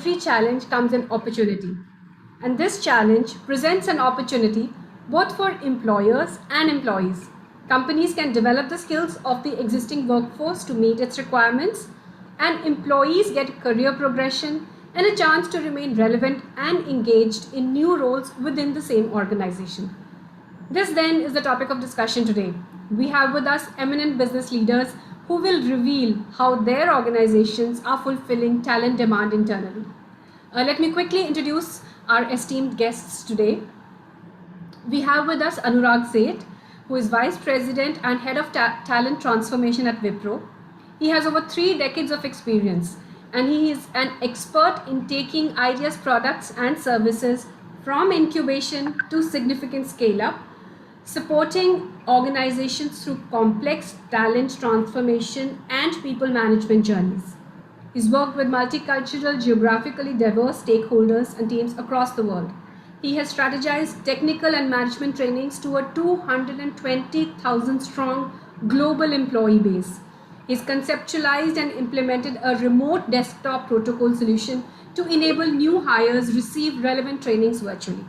every challenge comes an opportunity. And this challenge presents an opportunity both for employers and employees. Companies can develop the skills of the existing workforce to meet its requirements, and employees get career progression and a chance to remain relevant and engaged in new roles within the same organization. This then is the topic of discussion today. We have with us eminent business leaders who will reveal how their organizations are fulfilling talent demand internally. Let me quickly introduce our esteemed guests today. We have with us Anurag Seth, who is Vice President and Head of Talent Transformation at Wipro. He has over 3 decades of experience, and he is an expert in taking ideas, products and services from incubation to significant scale-up, supporting organizations through complex talent transformation and people management journeys. He's worked with multicultural, geographically diverse stakeholders and teams across the world. He has strategized technical and management trainings to a 220,000 strong global employee base. He's conceptualized and implemented a remote desktop protocol solution to enable new hires receive relevant trainings virtually.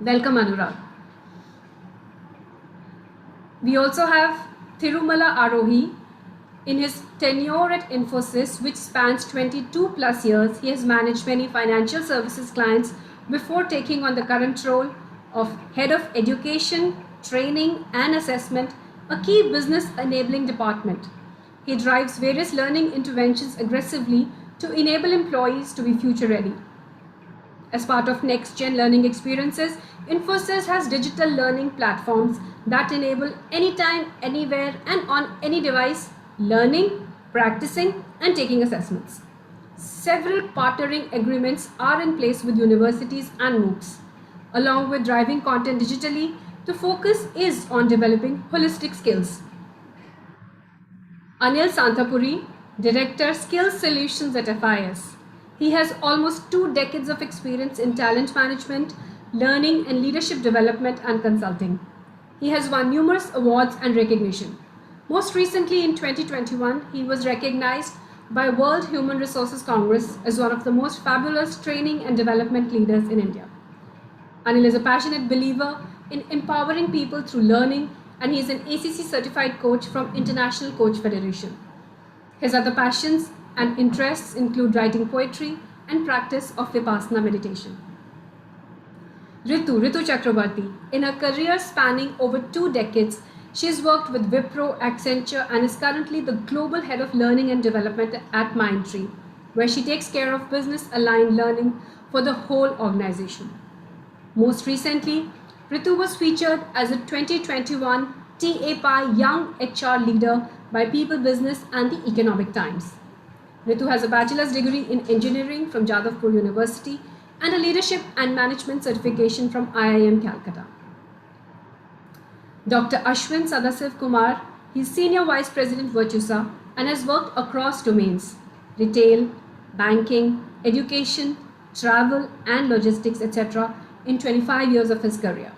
Welcome, Anurag. We also have Thirumala Arohi. In his tenure at Infosys, which spans 22 plus years, he has managed many financial services clients before taking on the current role of Head of Education, Training and Assessment, a key business enabling department. He drives various learning interventions aggressively to enable employees to be future ready. As part of next-gen learning experiences, Infosys has digital learning platforms that enable anytime, anywhere and on any device learning, practicing and taking assessments. Several partnering agreements are in place with universities and MOOCs. Along with driving content digitally, the focus is on developing holistic skills. Anil Santapuri, Director Skills Solutions at FIS. He has almost 2 decades of experience in talent management, learning and leadership development and consulting. He has won numerous awards and recognition. Most recently in 2021, he was recognized by World Human Resources Congress as one of the most fabulous training and development leaders in India. Anil is a passionate believer in empowering people through learning, and he is an ACC certified coach from International Coach Federation. His other passions and interests include writing poetry and practice of Vipassana meditation. Ritu Chakrabarti. In her career spanning over 2 decades, she has worked with Wipro, Accenture and is currently the Global Head of Learning and Development at Mindtree, where she takes care of business-aligned learning for the whole organization. Most recently, Ritu was featured as a 2021 TAPI Young HR Leader by People Business and the Economic Times. Ritu has a bachelor's degree in engineering from Jadavpur University and a leadership and management certification from IIM Calcutta. Dr. Ashwin Sadasiv Kumar, he is Senior Vice President Virtusa and has worked across domains, retail, banking, education, travel and logistics, etc. in 25 years of his career.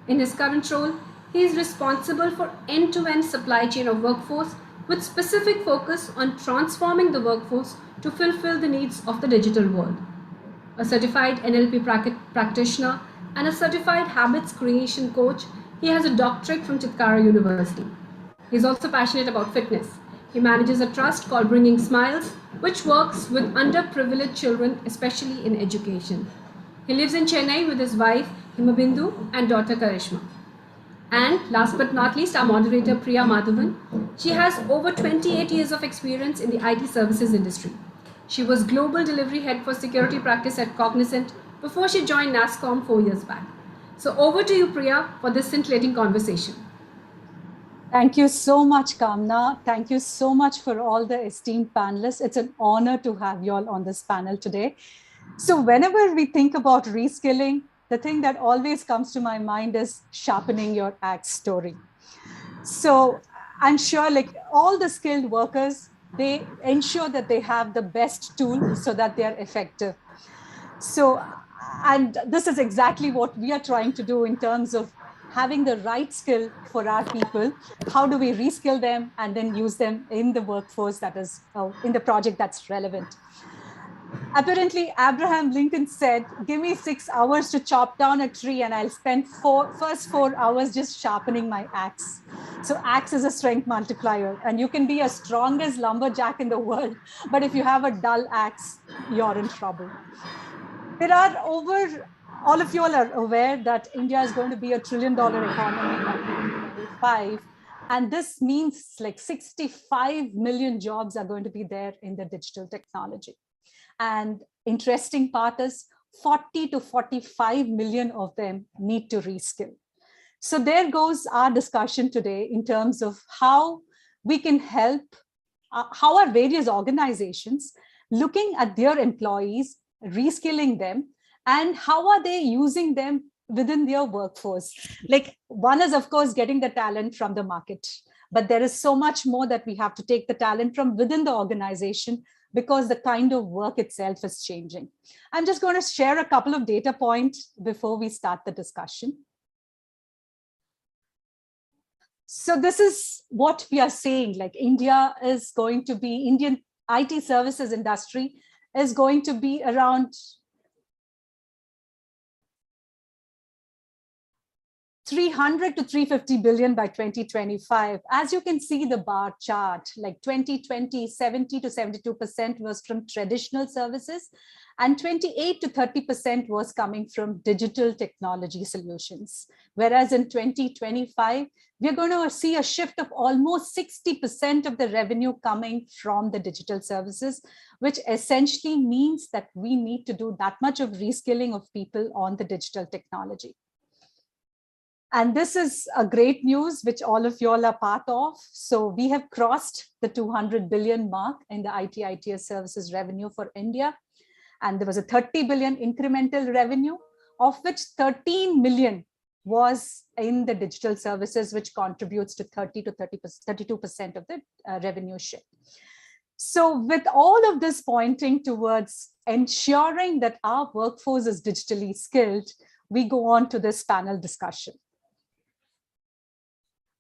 In his current role, he is responsible for end-to-end supply chain of workforce with specific focus on transforming the workforce to fulfill the needs of the digital world. A certified NLP practitioner and a certified habits creation coach, he has a doctorate from Chitkara University. He is also passionate about fitness. He manages a trust called Bringing Smiles, which works with underprivileged children, especially in education. He lives in Chennai with his wife Himabindu and daughter Karishma. And last but not least, our moderator Priya Madhavan. She has over 28 years of experience in the IT services industry. She was Global Delivery Head for Security Practice at Cognizant before she joined NASSCOM 4 years back. So over to you, Priya, for this scintillating conversation. Thank you so much, Kamna. Thank you so much for all the esteemed panelists. It's an honor to have you all on this panel today. So whenever we think about reskilling, the thing that always comes to my mind is sharpening your axe story. So I'm sure like all the skilled workers, they ensure that they have the best tool so that they are effective. So, and this is exactly what we are trying to do in terms of having the right skill for our people. How do we reskill them and then use them in the workforce that is in the project that's relevant? Apparently, Abraham Lincoln said, give me 6 hours to chop down a tree and I'll spend first 4 hours just sharpening my axe. So axe is a strength multiplier, and you can be as strong as lumberjack in the world, but if you have a dull axe, you're in trouble. There are all of you all are aware that India is going to be a $1 trillion economy by 2025. And this means like 65 million jobs are going to be there in the digital technology. And interesting part is 40 to 45 million of them need to reskill. So there goes our discussion today in terms of how we can help, how are various organizations looking at their employees, reskilling them, and how are they using them within their workforce. Like, one is, of course, getting the talent from the market, but there is so much more that we have to take the talent from within the organization, because the kind of work itself is changing. I'm just going to share a couple of data points before we start the discussion. So this is what we are saying, like India is going to be, Indian IT services industry is going to be around 300 to 350 billion by 2025. As you can see the bar chart, like 2020, 70 to 72% was from traditional services, and 28 to 30% was coming from digital technology solutions. Whereas in 2025, we're going to see a shift of almost 60% of the revenue coming from the digital services, which essentially means that we need to do that much of reskilling of people on the digital technology. And this is a great news, which all of you all are part of. So we have crossed the 200 billion mark in the ITS services revenue for India. And there was a 30 billion incremental revenue, of which 13 million was in the digital services, which contributes to 30 to 32% of the revenue share. So with all of this pointing towards ensuring that our workforce is digitally skilled, we go on to this panel discussion.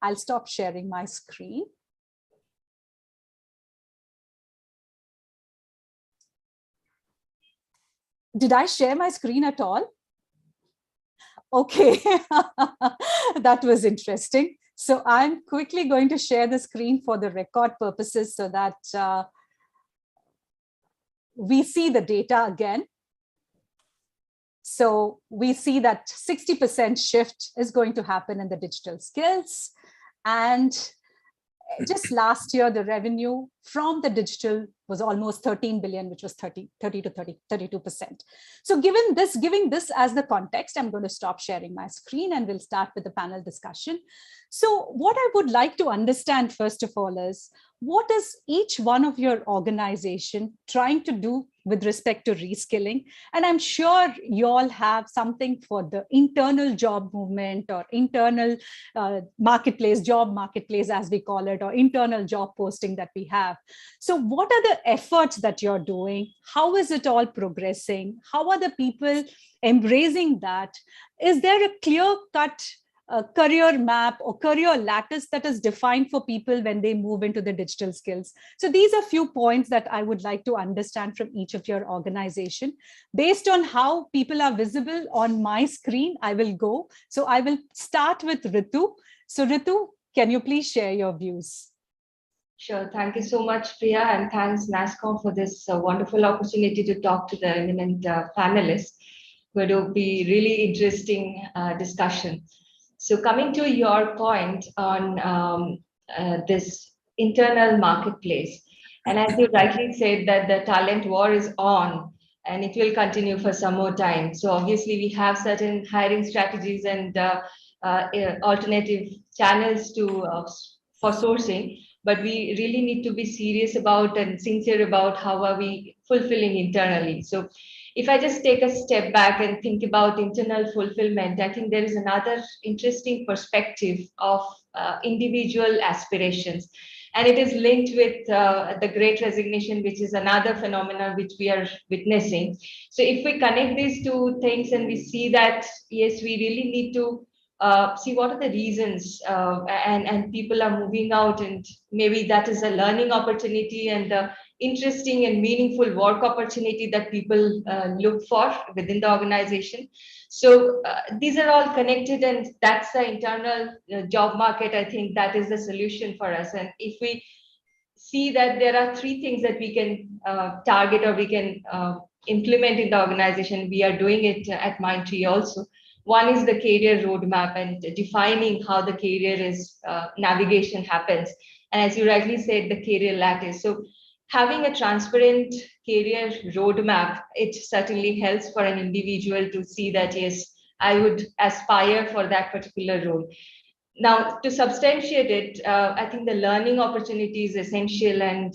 I'll stop sharing my screen. Did I share my screen at all? Okay, that was interesting. So I'm quickly going to share the screen for the record purposes so that we see the data again. So we see that 60% shift is going to happen in the digital skills. And just last year, the revenue from the digital was almost 13 billion, which was 30 to 32%. So giving this as the context, I'm going to stop sharing my screen and we'll start with the panel discussion. So what I would like to understand, first of all, is what is each one of your organization trying to do with respect to reskilling? And I'm sure you all have something for the internal job movement or internal marketplace, job marketplace, as we call it, or internal job posting that we have. So what are the efforts that you're doing? How is it all progressing? How are the people embracing that? Is there a clear-cut career map or career lattice that is defined for people when they move into the digital skills? So these are few points that I would like to understand from each of your organization. Based on how people are visible on my screen, I will go. So I will start with Ritu. So Ritu, can you please share your views? Sure. Thank you so much, Priya, and thanks, NASCOM, for this wonderful opportunity to talk to the eminent panelists. Going to be really interesting discussion. So coming to your point on this internal marketplace, and as you rightly said that the talent war is on and it will continue for some more time. So obviously we have certain hiring strategies and alternative channels for sourcing, but we really need to be serious about and sincere about how are we fulfilling internally. So if I just take a step back and think about internal fulfillment, I think there is another interesting perspective of individual aspirations. And it is linked with the great resignation, which is another phenomenon which we are witnessing. So if we connect these two things and we see that, yes, we really need to see what are the reasons and people are moving out, and maybe that is a learning opportunity and the interesting and meaningful work opportunity that people look for within the organization. So these are all connected, and that's the internal job market. I think that is the solution for us. And if we see that there are three things that we can target or we can implement in the organization, we are doing it at Mindtree also. One is the career roadmap and defining how the career is navigation happens. And as you rightly said, the career lattice. So having a transparent career roadmap, it certainly helps for an individual to see that, yes, I would aspire for that particular role. Now, to substantiate it, I think the learning opportunity is essential, and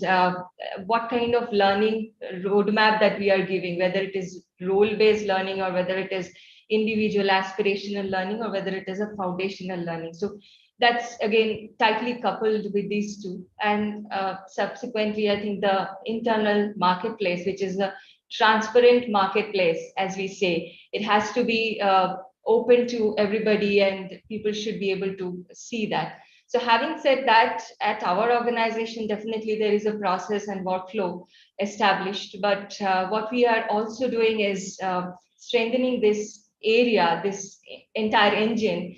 what kind of learning roadmap that we are giving, whether it is role-based learning or whether it is individual aspirational learning or whether it is a foundational learning. So that's again tightly coupled with these two. And subsequently, I think the internal marketplace, which is a transparent marketplace, as we say, it has to be open to everybody and people should be able to see that. So having said that, at our organization, definitely there is a process and workflow established. But what we are also doing is strengthening this area, this entire engine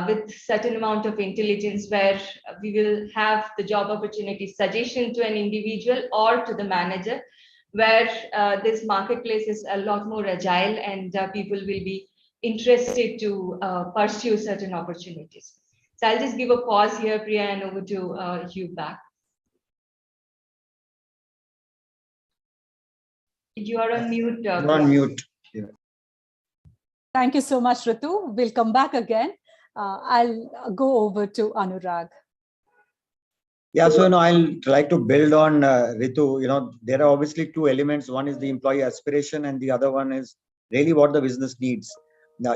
with certain amount of intelligence, where we will have the job opportunity suggestion to an individual or to the manager, where this marketplace is a lot more agile and people will be interested to pursue certain opportunities. So I'll just give a pause here, Priya, and over to you back. You are on mute. You're on mute. Yeah. Thank you so much, Ritu. We'll come back again. I'll go over to Anurag. Yeah, so I'll like to build on Ritu. There are obviously two elements. One is the employee aspiration, and the other one is really what the business needs. Now,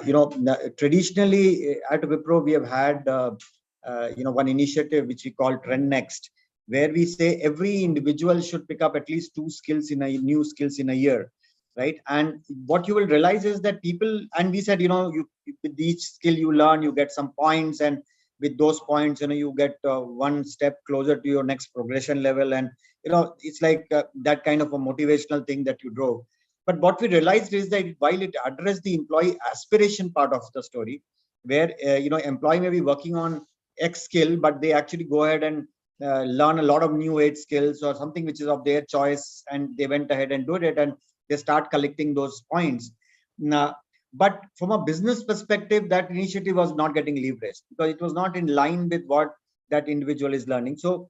traditionally at Wipro, we have had, one initiative which we call Trend Next, where we say every individual should pick up at least new skills in a year, right? And what you will realize is that people, and we said, with each skill you learn, you get some points, and with those points, you get one step closer to your next progression level. And, it's like that kind of a motivational thing that you drove. But what we realized is that while it addressed the employee aspiration part of the story, where, employee may be working on X skill, but they actually go ahead and learn a lot of new age skills or something which is of their choice, and they went ahead and did it, and they start collecting those points. Now, but from a business perspective, that initiative was not getting leveraged because it was not in line with what that individual is learning. So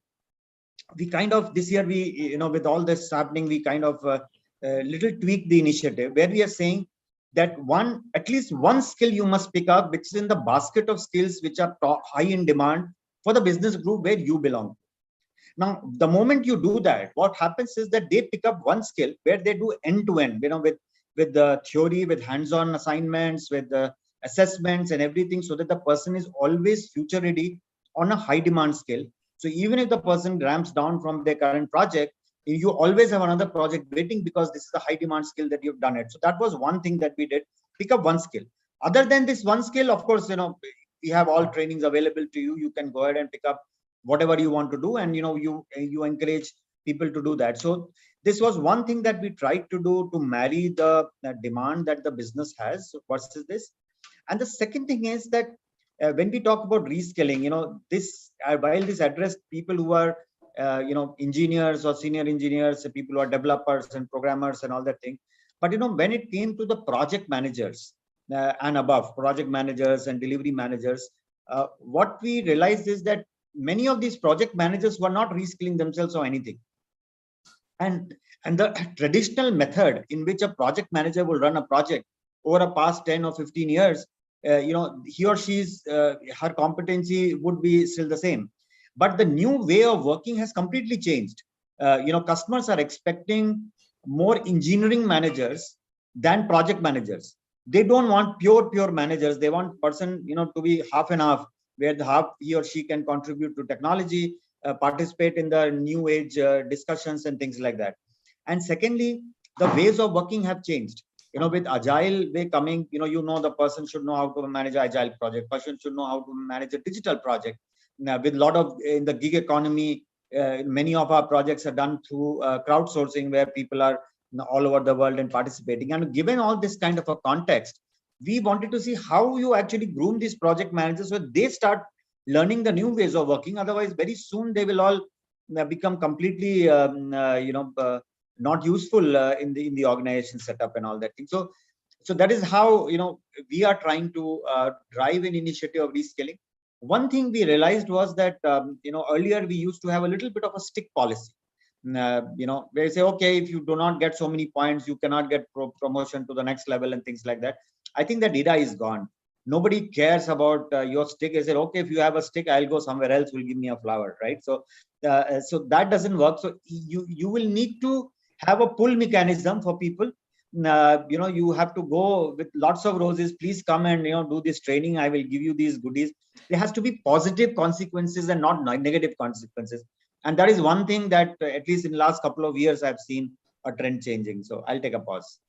we kind of, this year, we, with all this happening, we kind of little tweak the initiative, where we are saying that at least one skill you must pick up, which is in the basket of skills which are high in demand for the business group where you belong. Now, the moment you do that, what happens is that they pick up one skill where they do end to end, with the theory, with hands-on assignments, with the assessments and everything, so that the person is always future ready on a high demand skill. So even if the person ramps down from their current project, you always have another project waiting because this is a high demand skill that you've done it. So that was one thing that we did, pick up one skill. Other than this one skill, of course, we have all trainings available to you. You can go ahead and pick up whatever you want to do, and you encourage people to do that. So this was one thing that we tried to do to marry the demand that the business has versus this. And the second thing is that when we talk about reskilling, this while this addressed people who are engineers or senior engineers, people who are developers and programmers and all that thing. But, when it came to the project managers and above, project managers and delivery managers, what we realized is that many of these project managers were not reskilling themselves or anything. And the traditional method in which a project manager will run a project over a past 10 or 15 years, he or she's, her competency would be still the same. But the new way of working has completely changed. Customers are expecting more engineering managers than project managers. They don't want pure managers. They want person, to be half and half, where the half he or she can contribute to technology, participate in the new age discussions and things like that. And secondly, the ways of working have changed. With agile way coming, the person should know how to manage agile project. Person should know how to manage a digital project. Now, with a lot of in the gig economy, Many of our projects are done through crowdsourcing, where people are all over the world and participating. And given all this kind of a context, we wanted to see how you actually groom these project managers so they start learning the new ways of working. Otherwise, very soon they will all become completely, not useful in the organization setup and all that thing. So that is how we are trying to drive an initiative of reskilling. One thing we realized was that earlier we used to have a little bit of a stick policy. They say, okay, if you do not get so many points, you cannot get promotion to the next level and things like that. I think that era is gone. Nobody cares about your stick. They say, okay, if you have a stick, I'll go somewhere else, will give me a flower, right? So that doesn't work. So you will need to have a pull mechanism for people. You have to go with lots of roses. Please come and do this training. I will give you these goodies. There has to be positive consequences and not negative consequences. And that is one thing that at least in the last couple of years I've seen a trend changing. So I'll take a pause.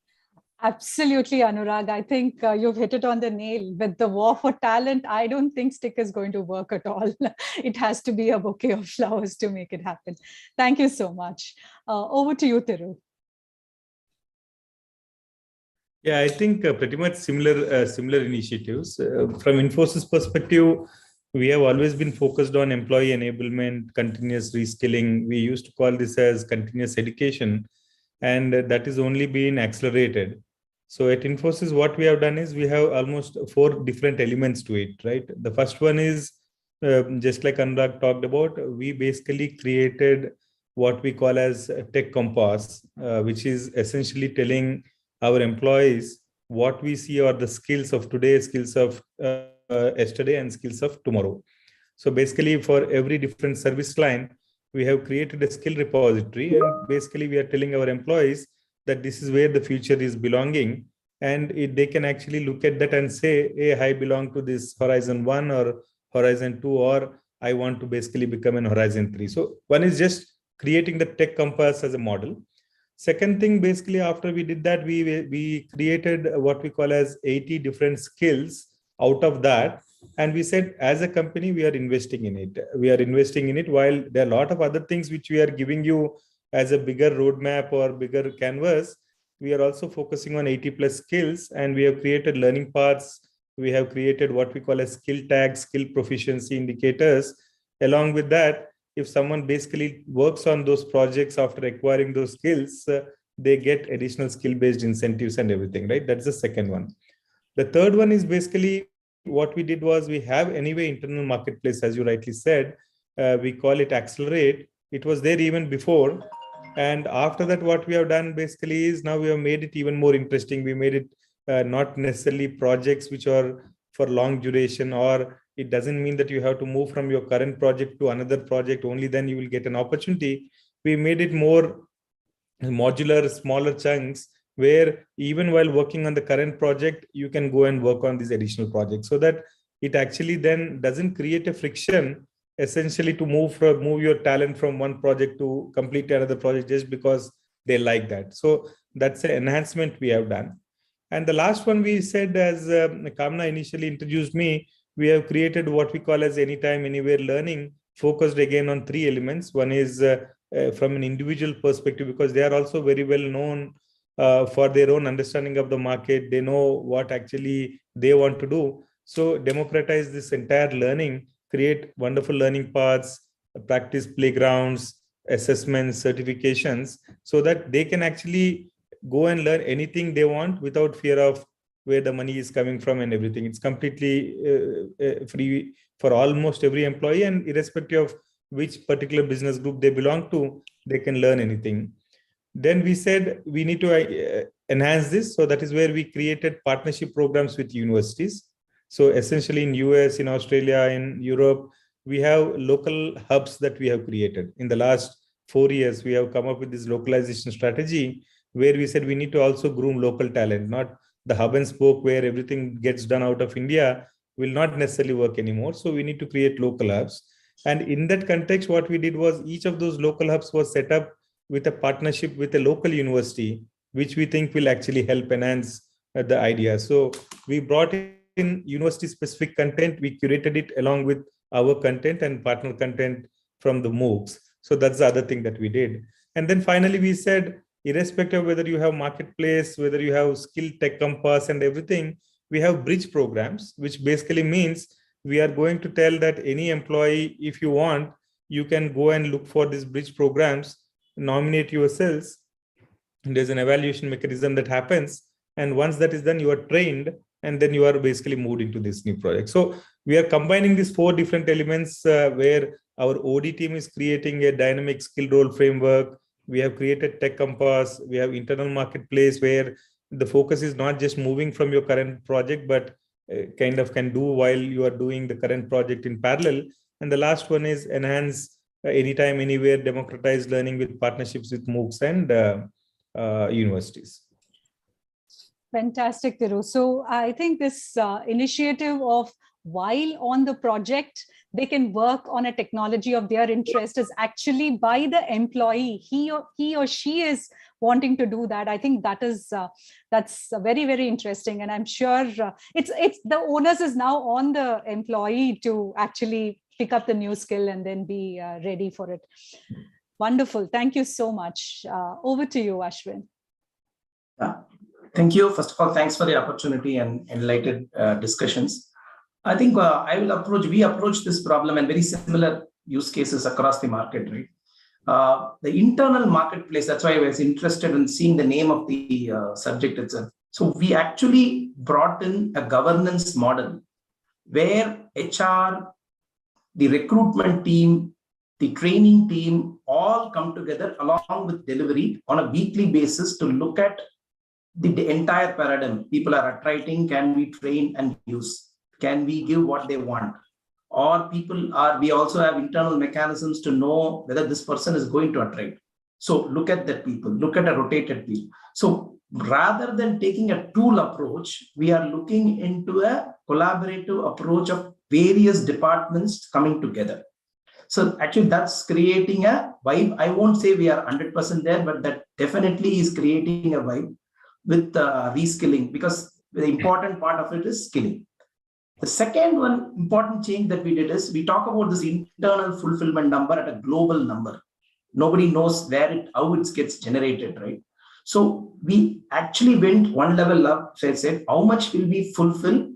Absolutely, Anurag. I think you've hit it on the nail. With the war for talent, I don't think stick is going to work at all. It has to be a bouquet of flowers to make it happen. Thank you so much. Over to you, Thiru. Yeah, I think pretty much similar initiatives. From Infosys perspective, we have always been focused on employee enablement, continuous reskilling. We used to call this as continuous education, and that is only been accelerated. So at Infosys, what we have done is we have almost 4 different elements to it, right? The first one is, just like Anurag talked about, we basically created what we call as a tech compass, which is essentially telling our employees what we see are the skills of today, skills of yesterday, and skills of tomorrow. So basically, for every different service line, we have created a skill repository, and basically we are telling our employees that this is where the future is belonging, and they can actually look at that and say, hey, I belong to this Horizon 1 or Horizon 2, or I want to basically become an Horizon 3. So one is just creating the tech compass as a model. Second thing, basically, after we did that, we created what we call as 80 different skills out of that. And we said, as a company, we are investing in it. We are investing in it, while there are a lot of other things which we are giving you as a bigger roadmap or bigger canvas. We are also focusing on 80 plus skills, and we have created learning paths. We have created what we call as skill tags, skill proficiency indicators. Along with that, if someone basically works on those projects after acquiring those skills, they get additional skill-based incentives and everything, right? That's the second one. The third one is basically what we did was we have anyway internal marketplace, as you rightly said. We call it Accelerate. It was there even before. And after that, what we have done basically is now we have made it even more interesting. We made it not necessarily projects which are for long duration, or it doesn't mean that you have to move from your current project to another project, only then you will get an opportunity. We made it more modular, smaller chunks, where even while working on the current project, you can go and work on these additional projects, so that it actually then doesn't create a friction essentially to move your talent from one project to complete another project just because they like that. So that's an enhancement we have done. And the last one we said, as Kamna initially introduced me, we have created what we call as anytime, anywhere learning, focused again on 3 elements. One is from an individual perspective, because they are also very well known for their own understanding of the market. They know what actually they want to do. So democratize this entire learning, create wonderful learning paths, practice playgrounds, assessments, certifications, so that they can actually go and learn anything they want without fear of where the money is coming from and everything. It's completely free for almost every employee, and irrespective of which particular business group they belong to, they can learn anything. Then we said we need to enhance this. So that is where we created partnership programs with universities. So essentially in US, in Australia, in Europe, we have local hubs that we have created. In the last 4 years, we have come up with this localization strategy, where we said we need to also groom local talent, not the hub and spoke where everything gets done out of India will not necessarily work anymore. So we need to create local hubs. And in that context, what we did was each of those local hubs was set up with a partnership with a local university, which we think will actually help enhance the idea. So we brought in university specific content, we curated it along with our content and partner content from the MOOCs. So that's the other thing that we did. And then finally we said, irrespective of whether you have marketplace, whether you have skill tech compass and everything, we have bridge programs, which basically means we are going to tell that any employee, if you want, you can go and look for these bridge programs, nominate yourselves. There's an evaluation mechanism that happens. And once that is done, you are trained, and then you are basically moved into this new project. So we are combining these 4 different elements where our OD team is creating a dynamic skill role framework. We have created Tech Compass. We have internal marketplace where the focus is not just moving from your current project, but kind of can do while you are doing the current project in parallel. And the last one is enhance anytime, anywhere, democratized learning with partnerships with MOOCs and universities. Fantastic, Thiru. So I think this initiative of while on the project, they can work on a technology of their interest is actually by the employee. He or she is wanting to do that. I think that's very, very interesting. And I'm sure it's the onus is now on the employee to actually pick up the new skill and then be ready for it. Wonderful. Thank you so much. Over to you, Ashwin. Yeah. Thank you. First of all, thanks for the opportunity and enlightened discussions. I think we approach this problem and very similar use cases across the market, right? The internal marketplace, that's why I was interested in seeing the name of the subject itself. So we actually brought in a governance model where HR, the recruitment team, the training team all come together along with delivery on a weekly basis to look at the entire paradigm. People are attriting, can we train and use? Can we give what they want? Or we also have internal mechanisms to know whether this person is going to attract. So look at that people, look at a rotated people. So rather than taking a tool approach, we are looking into a collaborative approach of various departments coming together. So actually that's creating a vibe. I won't say we are 100% there, but that definitely is creating a vibe with reskilling, because the important part of it is skilling. The second one important change that we did is we talk about this internal fulfillment number at a global number. Nobody knows how it gets generated, right? So we actually went one level up. So I said, how much will we fulfill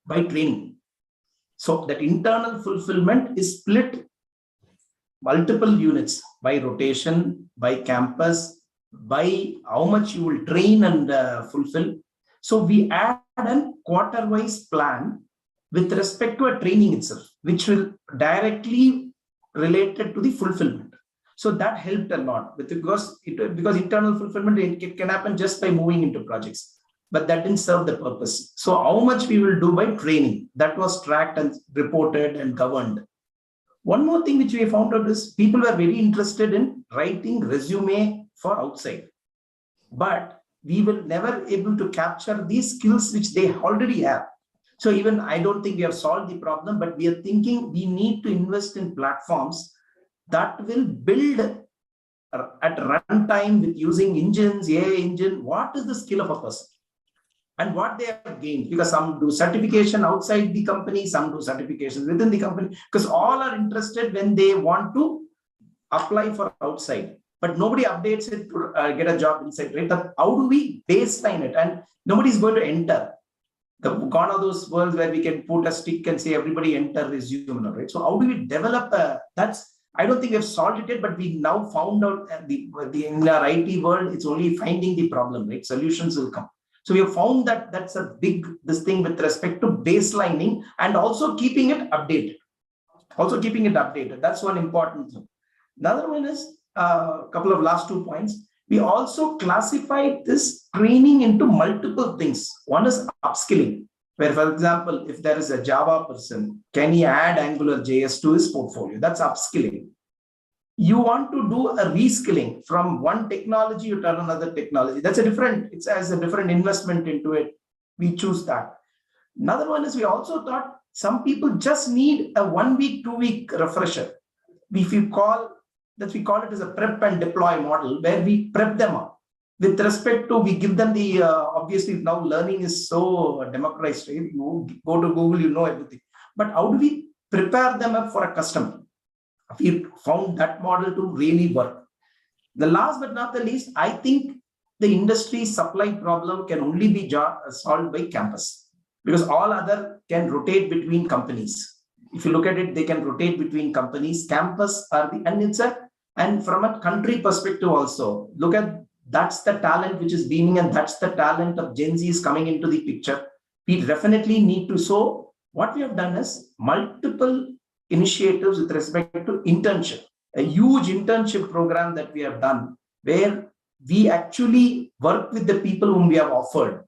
by training? So that internal fulfillment is split multiple units by rotation, by campus, by how much you will train and fulfill. So we add a quarter-wise plan with respect to a training itself, which will directly related to the fulfillment. So that helped a lot because internal fulfillment, it can happen just by moving into projects, but that didn't serve the purpose. So how much we will do by training, that was tracked and reported and governed. One more thing which we found out is people were very interested in writing resume for outside, but we were never able to capture these skills which they already have. So even I don't think we have solved the problem, but we are thinking we need to invest in platforms that will build at runtime with using engines, AI engine, what is the skill of a person and what they have gained, because some do certification outside the company, some do certifications within the company, because all are interested when they want to apply for outside. But nobody updates it to get a job inside, right? How do we baseline it? And nobody's going to enter. Gone are those worlds where we can put a stick and say everybody enter resume, right? So how do we develop I don't think we've solved it yet, but we now found out in our IT world, it's only finding the problem, right? Solutions will come. So we have found that that's a big thing with respect to baselining and also keeping it updated. That's one important thing. Another one is a couple of last 2 points. We also classified this training into multiple things. One is upskilling, where, for example, if there is a Java person, can he add Angular JS to his portfolio? That's upskilling. You want to do a reskilling from one technology to another technology. It has a different investment into it. We choose that. Another one is we also thought some people just need a 1 week, 2 week refresher. We call it as a prep and deploy model, where we prep them up with respect to, we give them the, obviously now learning is so democratized, right? You go to Google, you know everything. But how do we prepare them up for a customer? We found that model to really work. The last but not the least, I think the industry supply problem can only be solved by campus, because all other can rotate between companies. If you look at it, they can rotate between companies. Campus are the, and from a country perspective also, look at, that's the talent which is beaming, and that's the talent of Gen Z is coming into the picture. We definitely need to. So what we have done is multiple initiatives with respect to internship, a huge internship program that we have done, where we actually work with the people whom we have offered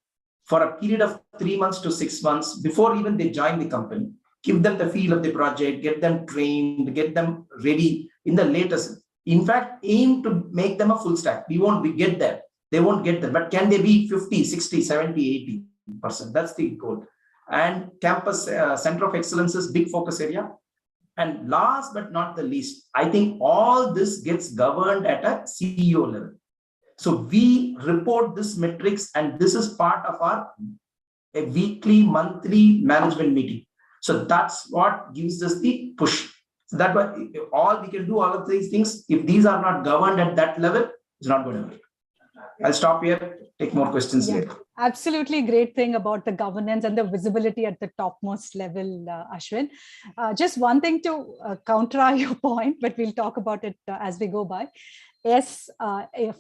for a period of 3 months to 6 months before even they join the company, give them the feel of the project, get them trained, get them ready in the latest. In fact, aim to make them a full stack. We won't get there. They won't get there. But can they be 50, 60, 70, 80%? That's the goal. And campus center of excellence is big focus area. And last but not the least, I think all this gets governed at a CEO level. So we report this metrics, and this is part of our a weekly, monthly management meeting. So that's what gives us the push. So that way, all we can do, all of these things, if these are not governed at that level, it's not going to work. I'll stop here, take more questions later. Absolutely great thing about the governance and the visibility at the topmost level, Ashwin. Just one thing to counter your point, but we'll talk about it as we go by. Yes,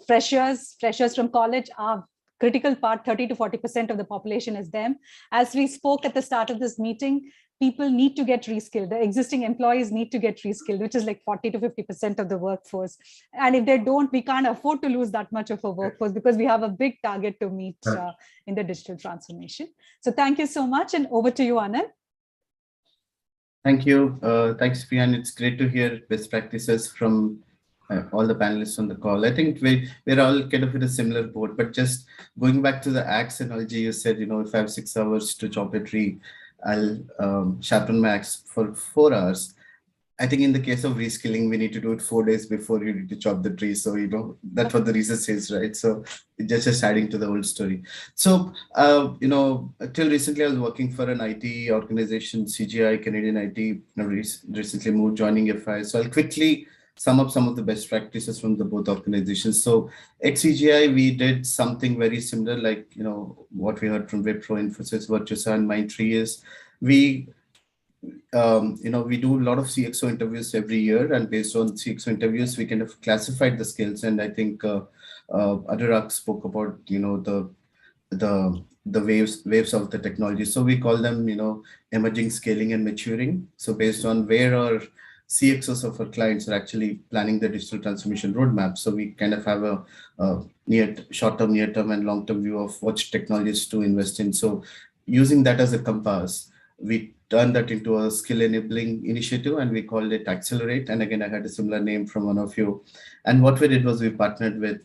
freshers from college are critical part. 30 to 40% of the population is them. As we spoke at the start of this meeting, people need to get reskilled. The existing employees need to get reskilled, which is like 40 to 50% of the workforce. And if they don't, we can't afford to lose that much of a workforce, because we have a big target to meet in the digital transformation. So thank you so much. And over to you, Anand. Thank you. Thanks, Priyan. It's great to hear best practices from all the panelists on the call. I think we're all kind of in a similar boat, but just going back to the axe analogy, you said, if I have 6 hours to chop a tree, I'll sharpen my axe for 4 hours. I think in the case of reskilling, we need to do it 4 days before you need to chop the tree. So, that's what the research says, right? So just adding to the whole story. So, till recently, I was working for an IT organization, CGI, Canadian IT, recently moved, joining FI. So I'll quickly sum up some of the best practices from the both organizations. So at CGI, we did something very similar, like, what we heard from Wipro, Infosys, Virtusa, and Mindtree is we do a lot of CXO interviews every year, and based on CXO interviews, we kind of classified the skills. And I think Anurag spoke about, the waves of the technology. So we call them, emerging, scaling, and maturing. So based on where our CXOs of our clients are actually planning the digital transformation roadmap. So we kind of have a short-term, near-term, and long-term view of what technologies to invest in. So using that as a compass, we turned that into a skill enabling initiative, and we called it Accelerate. And again, I had a similar name from one of you. And what we did was we partnered with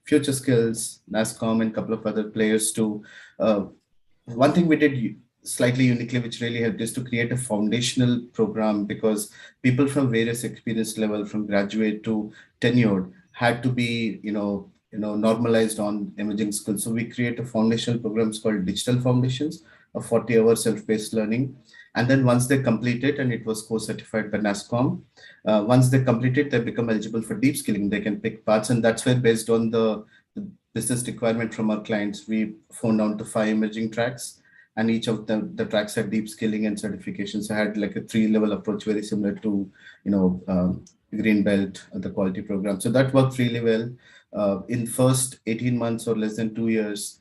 Future Skills, NASCOM, and a couple of other players to, one thing we did slightly uniquely, which really helped, is to create a foundational program, because people from various experience level, from graduate to tenured, had to be, normalized on emerging skills. So we create a foundational programs called Digital Foundations, a 40-hour self-paced learning. And then once they complete it, and it was co-certified by NASCOM, once they complete it, they become eligible for deep skilling. They can pick parts, and that's where, based on the business requirement from our clients, we found down to 5 emerging tracks. And each of the tracks had deep skilling and certifications. So I had like a 3-level approach, very similar to, Green Belt, the quality program. So that worked really well. In first 18 months or less than 2 years,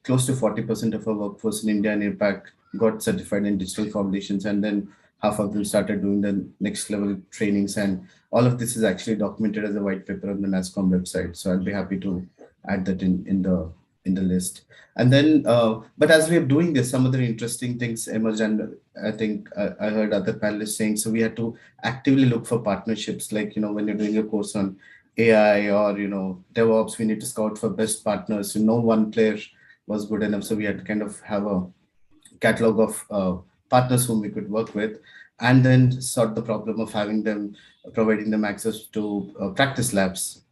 close to 40% of our workforce in India and APAC got certified in digital foundations. And then half of them started doing the next level trainings. And all of this is actually documented as a white paper on the NASCOM website. So I'll be happy to add that in the list. And then, but as we are doing this, some other interesting things emerged. And I think I heard other panelists saying, so we had to actively look for partnerships. Like, when you're doing a course on AI or, DevOps, we need to scout for best partners. So no one player was good enough. So we had to kind of have a catalog of partners whom we could work with, and then sort the problem of providing them access to practice labs.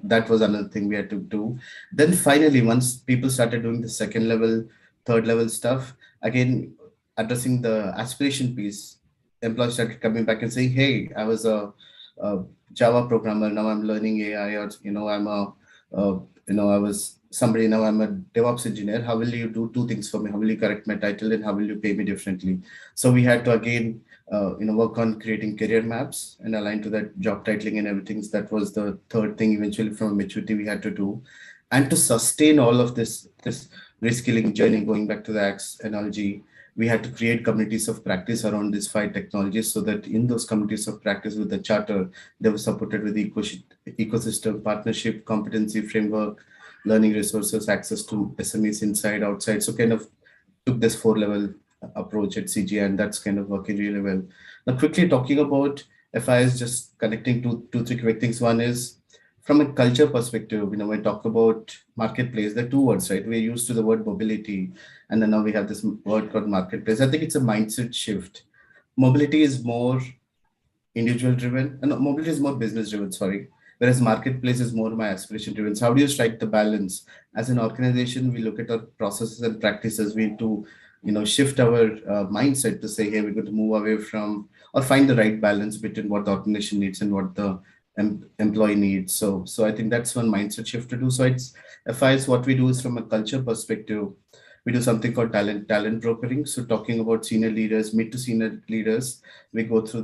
That was another thing we had to do. Then finally, once people started doing the second level, third level stuff, again, addressing the aspiration piece, employees started coming back and saying, "Hey, I was a Java programmer. Now I'm learning AI, or I'm I was somebody. Now I'm a DevOps engineer. How will you do two things for me? How will you correct my title, and how will you pay me differently?" So we had to again, work on creating career maps and align to that job titling and everything. So that was the third thing. Eventually, from a maturity, we had to do, and to sustain all of this reskilling journey. Going back to the axe analogy, we had to create communities of practice around these five technologies, so that in those communities of practice with the charter, they were supported with ecosystem, partnership, competency framework, learning resources, access to SMEs inside, outside. So kind of took this 4-level approach at CG, and that's kind of working really well. Now, quickly talking about FIs, just connecting three quick things. One is from a culture perspective, when we talk about marketplace, there are two words, right? We're used to the word mobility, and then now we have this word called marketplace. I think it's a mindset shift. Mobility is more individual driven, and mobility is more business driven, sorry. Whereas marketplace is more my aspiration driven. So how do you strike the balance? As an organization, we look at our processes and practices. We need to, shift our mindset to say, hey, we're going to move away from or find the right balance between what the organization needs and what the employee needs. So I think that's one mindset shift to do. So it's FIs, what we do is from a culture perspective, we do something called talent brokering. So talking about senior leaders, mid to senior leaders, we go through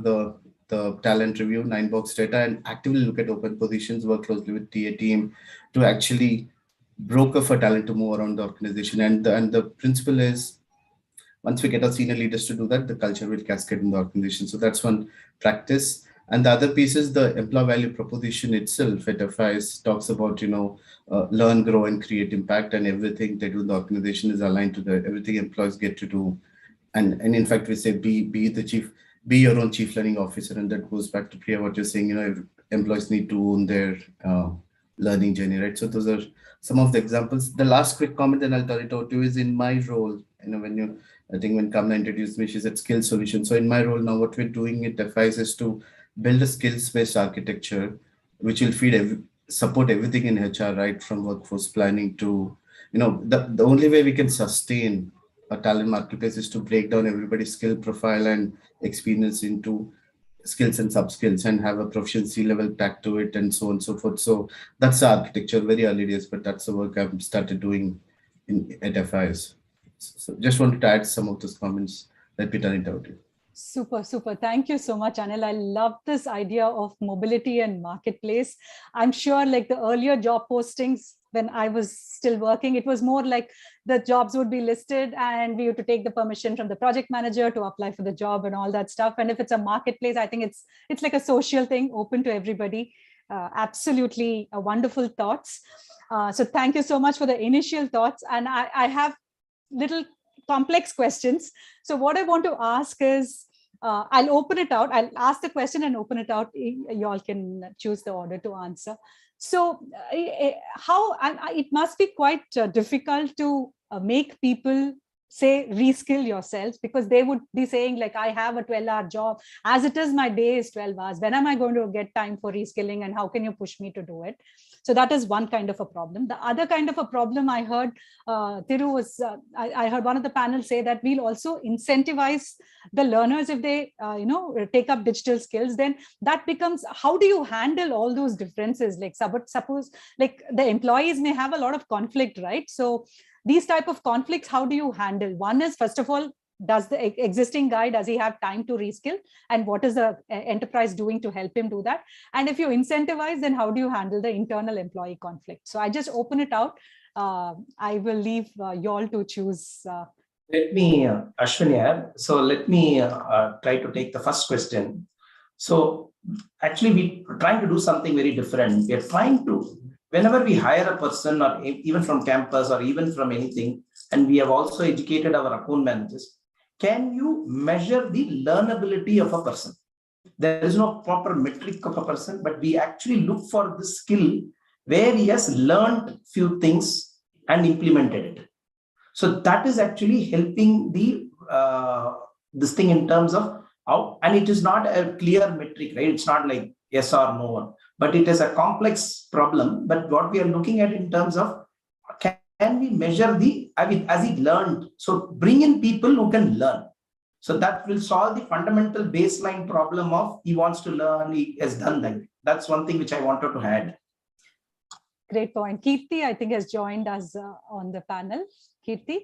the talent review, 9-box data, and actively look at open positions, work closely with TA team to actually broker for talent to move around the organization. And the principle is, once we get our senior leaders to do that, the culture will cascade in the organization. So that's one practice. And the other piece is the employee value proposition itself at FIS talks about, learn, grow, and create impact, and everything they do in the organization is aligned to everything employees get to do. And in fact, we say be your own chief learning officer. And that goes back to Priya, what you're saying, employees need to own their learning journey, right? So those are some of the examples. The last quick comment, then I'll turn it over to you, is in my role, I think when Kamna introduced me, she said skill solution. So in my role now, what we're doing at FIS is to build a skills-based architecture, which will support everything in HR, right? From workforce planning to, the only way we can sustain a talent marketplace is to break down everybody's skill profile and experience into skills and sub-skills and have a proficiency level tag to it and so on and so forth. So that's the architecture, very early days, but that's the work I've started doing at FIS. So just wanted to add some of those comments. Let me turn it over to you. Super, super. Thank you so much, Anil. I love this idea of mobility and marketplace. I'm sure like the earlier job postings, when I was still working, it was more like the jobs would be listed and we had to take the permission from the project manager to apply for the job and all that stuff. And if it's a marketplace, I think it's like a social thing, open to everybody. Absolutely wonderful thoughts. So thank you so much for the initial thoughts. And I have little complex questions. So what I want to ask is, I'll open it out. I'll ask the question and open it out. You all can choose the order to answer. So it must be quite difficult to make people say reskill yourselves, because they would be saying like, I have a 12-hour job. As it is, my day is 12 hours. When am I going to get time for reskilling, and how can you push me to do it? So that is one kind of a problem. The other kind of a problem I heard, Thiru, was, I heard one of the panels say that we'll also incentivize the learners if they, take up digital skills. Then that becomes, how do you handle all those differences? Like suppose like the employees may have a lot of conflict, right? So these type of conflicts, how do you handle? One is, first of all, does the existing guy, does he have time to reskill? And what is the enterprise doing to help him do that? And if you incentivize, then how do you handle the internal employee conflict? So I just open it out. I will leave you all to choose. Let me, Ashwini, so let me try to take the first question. So actually, we're trying to do something very different. We're trying to, whenever we hire a person, or even from campus or even from anything, and we have also educated our account managers, can you measure the learnability of a person? There is no proper metric of a person, but we actually look for the skill where he has learned few things and implemented it. So that is actually helping this thing in terms of how, and it is not a clear metric, right? It's not like yes or no, but it is a complex problem. But what we are looking at in terms of, can we measure as he learned? So bring in people who can learn. So that will solve the fundamental baseline problem of he wants to learn, he has done that. That's one thing which I wanted to add. Great point. Kirti, I think, has joined us on the panel. Kirti?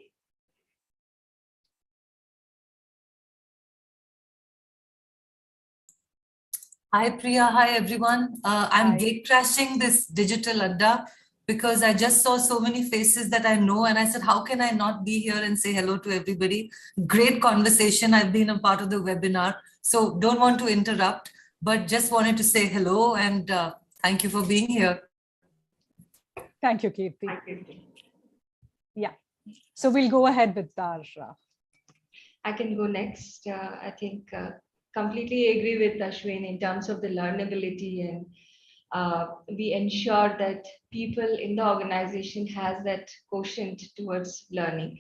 Hi, Priya. Hi, everyone. I'm Hi. gate crashing this digital Adda because I just saw so many faces that I know. And I said, how can I not be here and say hello to everybody? Great conversation. I've been a part of the webinar. So don't want to interrupt, but just wanted to say hello and thank you for being here. Thank you, Kirti. Yeah. So we'll go ahead with our. I can go next. I think completely agree with Ashwin in terms of the learnability, and we ensure that people in the organization has that quotient towards learning.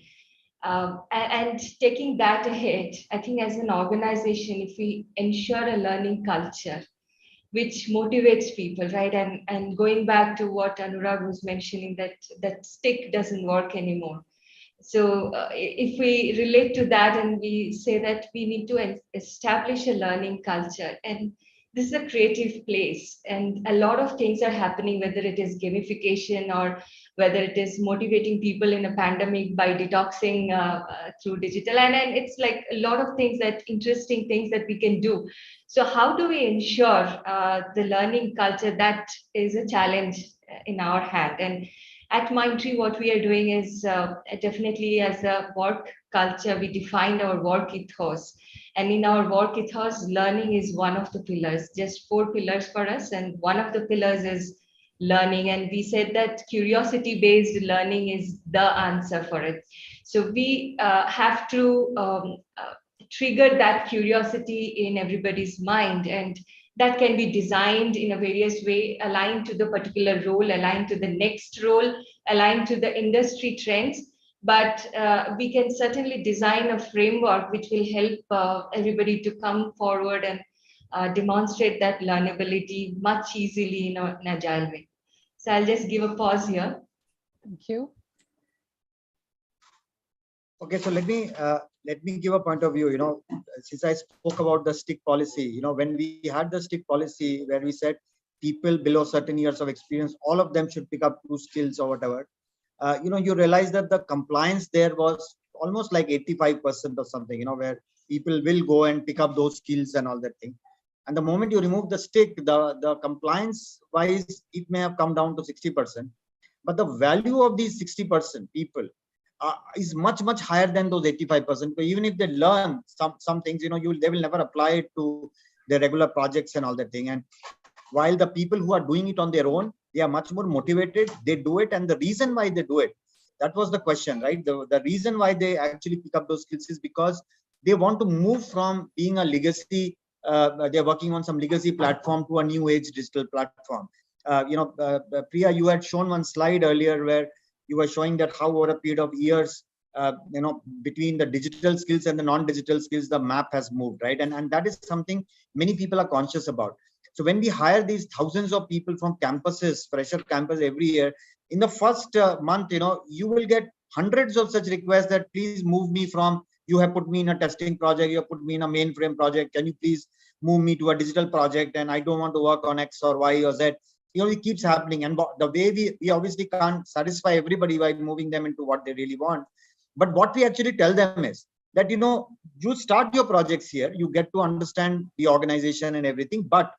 And taking that ahead, I think as an organization, if we ensure a learning culture, which motivates people, right? And going back to what Anurag was mentioning, that stick doesn't work anymore. So if we relate to that and we say that we need to establish a learning culture, and this is a creative place, and a lot of things are happening, whether it is gamification or whether it is motivating people in a pandemic by detoxing through digital, and it's like a lot of things, that interesting things that we can do. So how do we ensure the learning culture? That is a challenge in our hand. And at Mindtree, what we are doing is definitely, as a work culture, we defined our work ethos. And in our work ethos, learning is one of the pillars, just 4 pillars for us. And one of the pillars is learning. And we said that curiosity-based learning is the answer for it. So we have to trigger that curiosity in everybody's mind. And that can be designed in a various way, aligned to the particular role, aligned to the next role, aligned to the industry trends. But we can certainly design a framework which will help everybody to come forward and demonstrate that learnability much easily in an agile way. So I'll just give a pause here. Thank you. Okay, so let me give a point of view. Since I spoke about the stick policy, when we had the stick policy where we said people below certain years of experience, all of them should pick up 2 skills or whatever, you realize that the compliance there was almost like 85% or something, where people will go and pick up those skills and all that thing. And the moment you remove the stick, the compliance wise, it may have come down to 60%, but the value of these 60% people is much higher than those 85%. But even if they learn some things, they will never apply it to their regular projects and all that thing. And while the people who are doing it on their own, they are much more motivated, they do it. And the reason why they do it, that was the question, right? The reason why they actually pick up those skills is because they want to move from being a legacy, they're working on some legacy platform, to a new age digital platform. Priya, you had shown one slide earlier where you were showing that how over a period of years, between the digital skills and the non-digital skills, the map has moved, right? And that is something many people are conscious about. So when we hire these thousands of people from campuses, fresher campus every year, in the first month, you will get hundreds of such requests that please move me from, you have put me in a testing project, you have put me in a mainframe project, can you please move me to a digital project, and I don't want to work on X or Y or Z. It keeps happening. And the way we obviously can't satisfy everybody by moving them into what they really want. But what we actually tell them is that, you start your projects here, you get to understand the organization and everything. But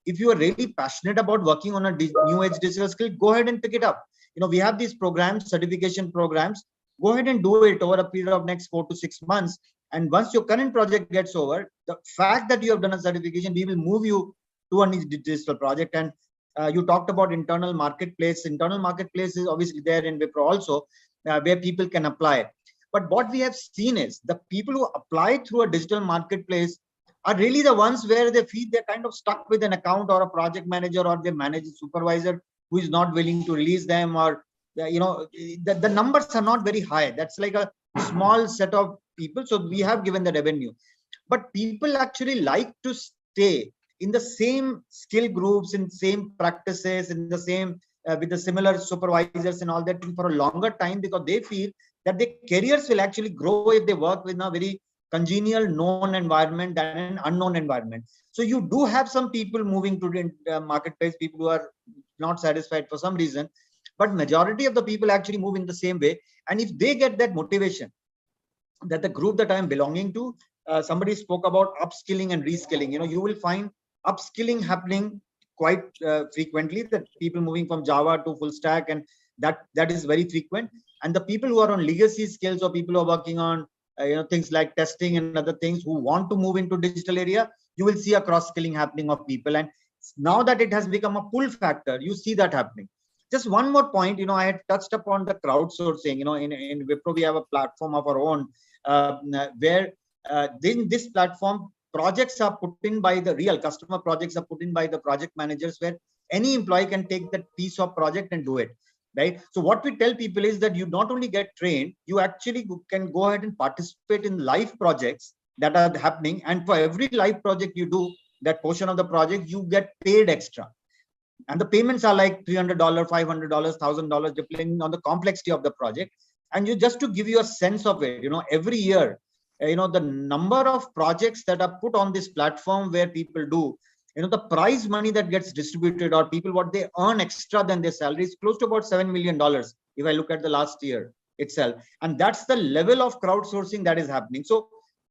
if you are really passionate about working on a new age digital skill, go ahead and pick it up. We have these programs, certification programs. Go ahead and do it over a period of next 4 to 6 months. And once your current project gets over, the fact that you have done a certification, we will move you to a digital project. And you talked about internal marketplace. Internal marketplace is obviously there in Wipro also, where people can apply. But what we have seen is the people who apply through a digital marketplace are really the ones where they feel they're kind of stuck with an account or a project manager or their manager supervisor who is not willing to release them, or the numbers are not very high. That's like a small set of people. So we have given the revenue, but people actually like to stay in the same skill groups, in same practices, in the same with the similar supervisors and all that for a longer time, because they feel that their careers will actually grow if they work with a very congenial known environment than an unknown environment. So you do have some people moving to the marketplace, people who are not satisfied for some reason, but majority of the people actually move in the same way. And if they get that motivation, that the group that I am belonging to, somebody spoke about upskilling and reskilling. You will find upskilling happening quite frequently, that people moving from Java to full stack, and that is very frequent. And the people who are on legacy skills, or people who are working on things like testing and other things, who want to move into digital area, you will see a cross skilling happening of people. And now that it has become a pull factor, you see that happening. Just one more point, I had touched upon the crowdsourcing. In Wipro we have a platform of our own, where in this platform, projects are put in by the real customer projects are put in by the project managers, where any employee can take that piece of project and do it, right? So what we tell people is that you not only get trained, you actually can go ahead and participate in live projects that are happening. And for every live project you do, that portion of the project, you get paid extra. And the payments are like $300, $500, $1,000, depending on the complexity of the project. And you, just to give you a sense of it, every year, the number of projects that are put on this platform where people do, the prize money that gets distributed, or people what they earn extra than their salary, is close to about $7 million if I look at the last year itself. And that's the level of crowdsourcing that is happening. So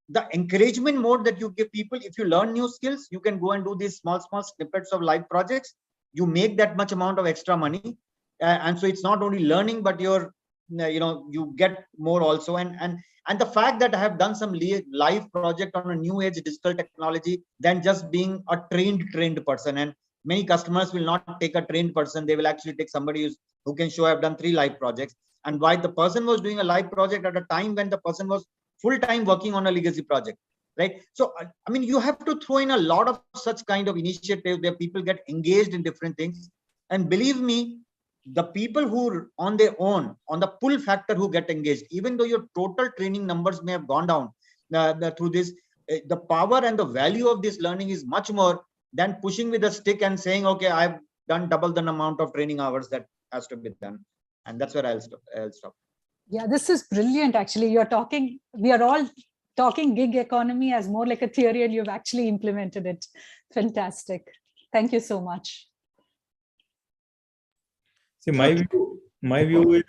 the encouragement mode that you give people, if you learn new skills, you can go and do these small snippets of live projects. You make that much amount of extra money, and so it's not only learning, but you get more also. And the fact that I have done some live project on a new age digital technology than just being a trained person. And many customers will not take a trained person, they will actually take somebody who can show I've done 3 live projects. And why the person was doing a live project at a time when the person was full-time working on a legacy project, right? So I mean, you have to throw in a lot of such kind of initiatives where people get engaged in different things. And believe me, the people who on their own, on the pull factor, who get engaged, even though your total training numbers may have gone down through this, the power and the value of this learning is much more than pushing with a stick and saying, okay, I've done double the amount of training hours that has to be done. And that's where I'll stop. Yeah, this is brilliant. Actually, we are all talking gig economy as more like a theory, and you've actually implemented it. Fantastic. Thank you so much. See, my view is,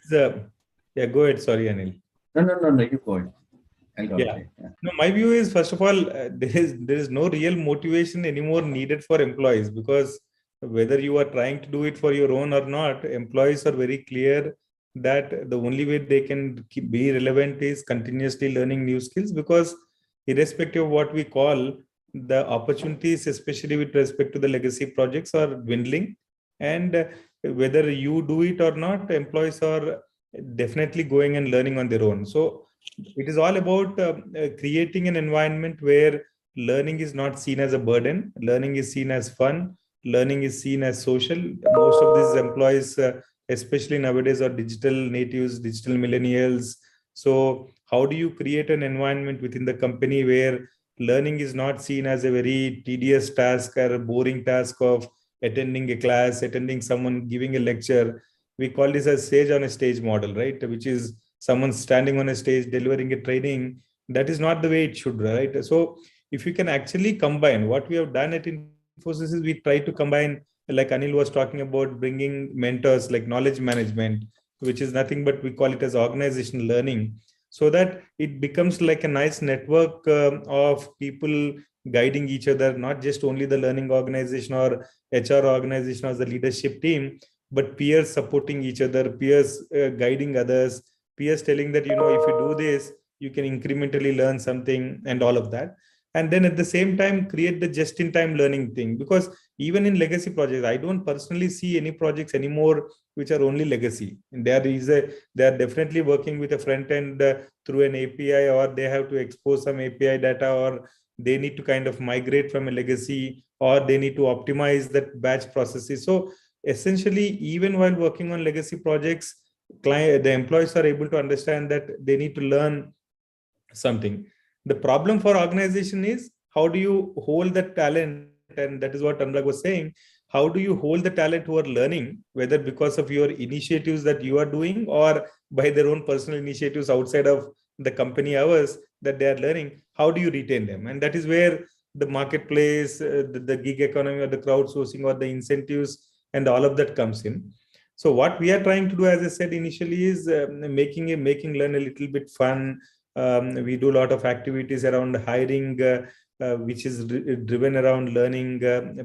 yeah, go ahead. Sorry, Anil. No, you go ahead. Yeah. No, my view is, first of all, there is no real motivation anymore needed for employees, because whether you are trying to do it for your own or not, employees are very clear that the only way they can be relevant is continuously learning new skills, because irrespective of what we call, the opportunities, especially with respect to the legacy projects, are dwindling. And whether you do it or not, employees are definitely going and learning on their own. So it is all about creating an environment where learning is not seen as a burden, learning is seen as fun, learning is seen as social. Most of these employees, especially nowadays, are digital natives, digital millennials. So how do you create an environment within the company where learning is not seen as a very tedious task or a boring task of attending a class, attending someone giving a lecture? We call this as sage on a stage model, right? Which is someone standing on a stage delivering a training. That is not the way it should, right? So if you can actually combine what we have done at Infosys, is we try to combine, like Anil was talking about, bringing mentors like knowledge management, which is nothing but we call it as organizational learning, so that it becomes like a nice network of people guiding each other, not just only the learning organization or HR organization or the leadership team, but peers supporting each other, peers guiding others, peers telling that, if you do this, you can incrementally learn something and all of that. And then at the same time, create the just-in-time learning thing. Because even in legacy projects, I don't personally see any projects anymore which are only legacy. And they are definitely working with a front end through an API, or they have to expose some API data, or they need to kind of migrate from a legacy, or they need to optimize that batch processes. So essentially, even while working on legacy projects, the employees are able to understand that they need to learn something. The problem for organization is, how do you hold the talent? And that is what Anurag was saying. How do you hold the talent who are learning, whether because of your initiatives that you are doing, or by their own personal initiatives outside of the company hours that they are learning, how do you retain them? And that is where the marketplace, the gig economy or the crowdsourcing or the incentives and all of that comes in. So what we are trying to do, as I said initially, is making learn a little bit fun. We do a lot of activities around hiring, which is driven around learning.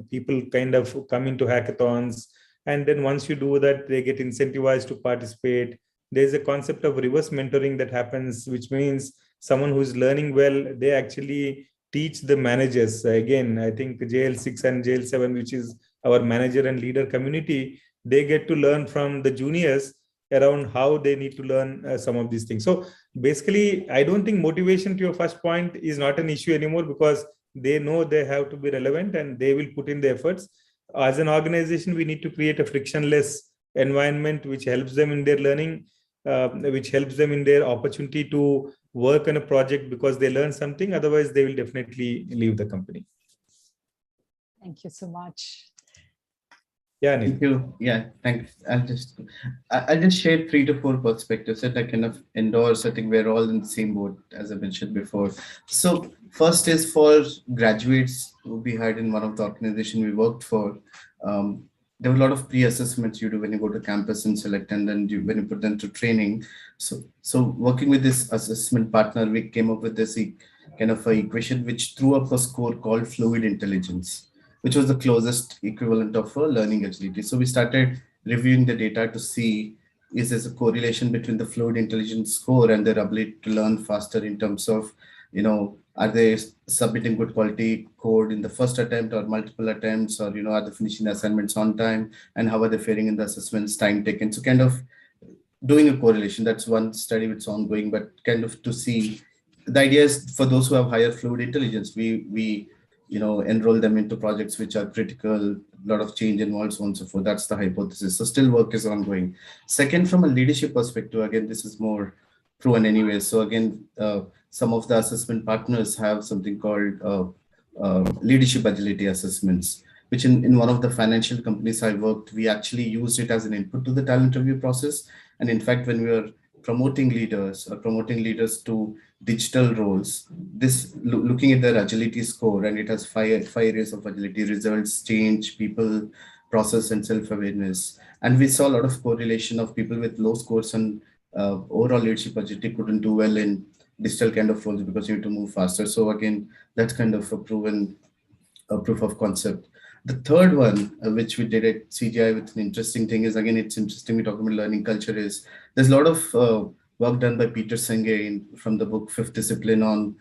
People kind of come into hackathons, and then once you do that, they get incentivized to participate. There's a concept of reverse mentoring that happens, which means someone who's learning well, they actually teach the managers. Again, I think JL6 and JL7, which is our manager and leader community, they get to learn from the juniors around how they need to learn some of these things. So basically, I don't think motivation, to your first point, is not an issue anymore, because they know they have to be relevant and they will put in the efforts. As an organization, we need to create a frictionless environment which helps them in their learning, which helps them in their opportunity to work on a project because they learn something. Otherwise, they will definitely leave the company. Thank you so much. Yeah, Thank you. Yeah, thanks. I'll just share 3 to 4 perspectives that I kind of endorse. I think we're all in the same boat, as I mentioned before. So first is for graduates who we had in one of the organizations we worked for. There were a lot of pre-assessments you do when you go to campus and select, and then when you put them to training. So working with this assessment partner, we came up with this kind of a equation which threw up a score called fluid intelligence, which was the closest equivalent of a learning agility. So we started reviewing the data to see, is there a correlation between the fluid intelligence score and their ability to learn faster in terms of, are they submitting good quality code in the first attempt or multiple attempts, or, are they finishing the assignments on time, and how are they faring in the assessments, time taken. So kind of doing a correlation. That's one study which is ongoing, but kind of to see, the idea is for those who have higher fluid intelligence, we enroll them into projects which are critical, a lot of change involved, so on and so forth. That's the hypothesis. So still work is ongoing. Second, from a leadership perspective, again, this is more proven anyway. So again, some of the assessment partners have something called leadership agility assessments, which in one of the financial companies I worked, we actually used it as an input to the talent review process. And in fact, when we were promoting leaders to digital roles, this looking at their agility score, and it has five areas of agility: results, change, people, process, and self-awareness. And we saw a lot of correlation of people with low scores and overall leadership agility couldn't do well in digital kind of roles because you need to move faster. So again, that's kind of a proven proof of concept. The third one, which we did at CGI with an interesting thing, is, again, it's interesting we talk about learning culture, is there's a lot of work done by Peter Senge from the book Fifth Discipline on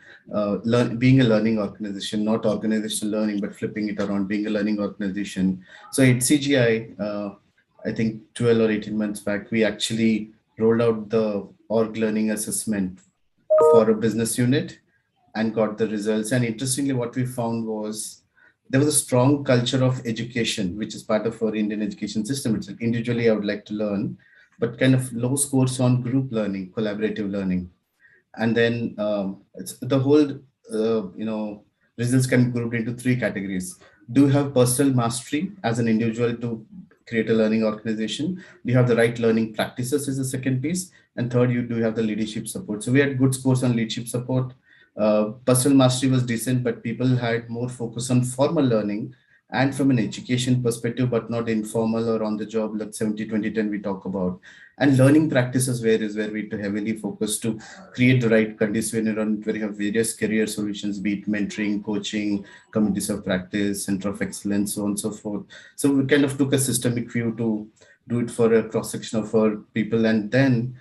being a learning organization, not organizational learning, but flipping it around, being a learning organization. So at CGI, I think 12 or 18 months back, we actually rolled out the org learning assessment for a business unit and got the results. And interestingly, what we found was there was a strong culture of education, which is part of our Indian education system. It's like, individually, I would like to learn, but kind of low scores on group learning, collaborative learning. And then it's the whole, results can be grouped into 3 categories. Do you have personal mastery as an individual to create a learning organization? Do you have the right learning practices is the second piece. And third, you do have the leadership support. So we had good scores on leadership support. Personal mastery was decent, but people had more focus on formal learning and from an education perspective, but not informal or on the job, like 70-20-10 we talk about. And learning practices where we heavily focus to create the right condition around where you have various career solutions, be it mentoring, coaching, communities of practice, center of excellence, so on and so forth. So we kind of took a systemic view to do it for a cross section of our people. And then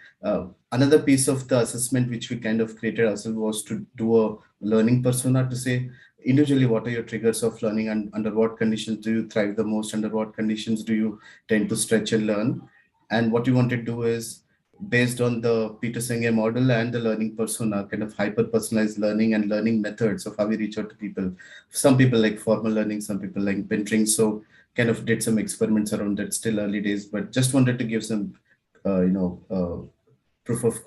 another piece of the assessment which we kind of created ourselves was to do a learning persona, to say individually what are your triggers of learning, and under what conditions do you thrive the most, under what conditions do you tend to stretch and learn. And what you want to do is, based on the Peter Senge model and the learning persona, kind of hyper personalized learning and learning methods of how we reach out to people. Some people like formal learning, some people like mentoring. So kind of did some experiments around that, still early days, but just wanted to give some proof of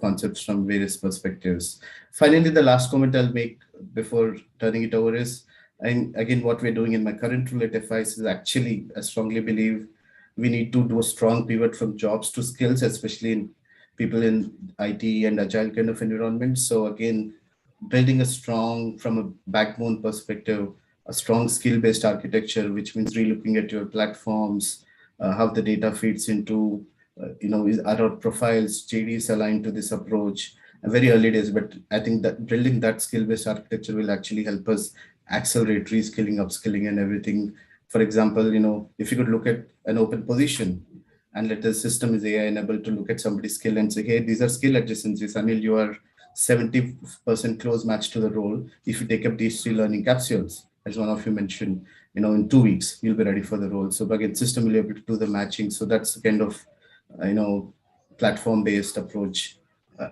concepts from various perspectives. Finally, the last comment I'll make before turning it over is, and again, what we're doing in my current role at FIS is actually, I strongly believe we need to do a strong pivot from jobs to skills, especially in people in IT and agile kind of environment. So again, building a strong, from a backbone perspective, a strong skill-based architecture, which means relooking at your platforms, how the data feeds into, are our profiles, JDs aligned to this approach? Very early days, but I think that building that skill-based architecture will actually help us accelerate reskilling, upskilling, and everything. For example, if you could look at an open position and let the system is AI enabled to look at somebody's skill and say, hey, these are skill adjacencies. Anil, you are 70% close match to the role. If you take up these 3 learning capsules, as one of you mentioned, in 2 weeks, you'll be ready for the role. So again, system will be able to do the matching. So that's the kind of, platform-based approach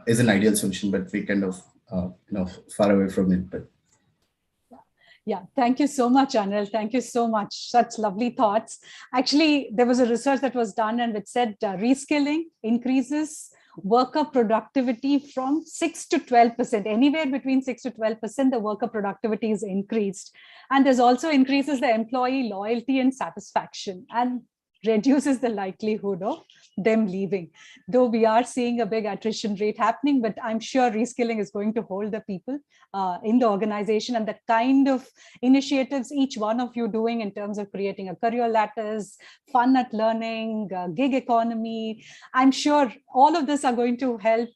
is an ideal solution, but we kind of, far away from it. But yeah, thank you so much, Anil. Thank you so much. Such lovely thoughts. Actually, there was a research that was done and it said reskilling increases worker productivity from 6 to 12%. Anywhere between 6 to 12%, the worker productivity is increased. And there's also increases the employee loyalty and satisfaction, and reduces the likelihood of them leaving. Though we are seeing a big attrition rate happening, but I'm sure reskilling is going to hold the people in the organization, and the kind of initiatives each one of you doing in terms of creating a career ladders, fun at learning, gig economy. I'm sure all of this are going to help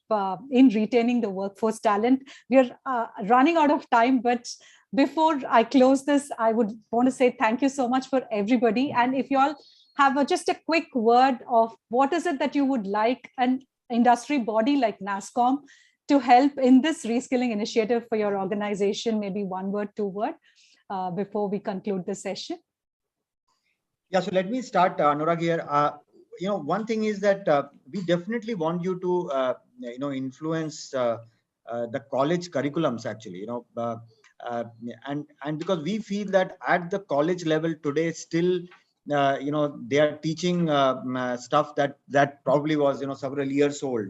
in retaining the workforce talent. We're running out of time, but before I close this, I would want to say thank you so much for everybody. And if you all have just a quick word of what is it that you would like an industry body like NASSCOM to help in this reskilling initiative for your organization, maybe 1 word, 2 word, before we conclude the session. Yeah, so let me start, Anurag, here. One thing is that we definitely want you to, influence the college curriculums, actually, and because we feel that at the college level today, still, they are teaching stuff that probably was, several years old.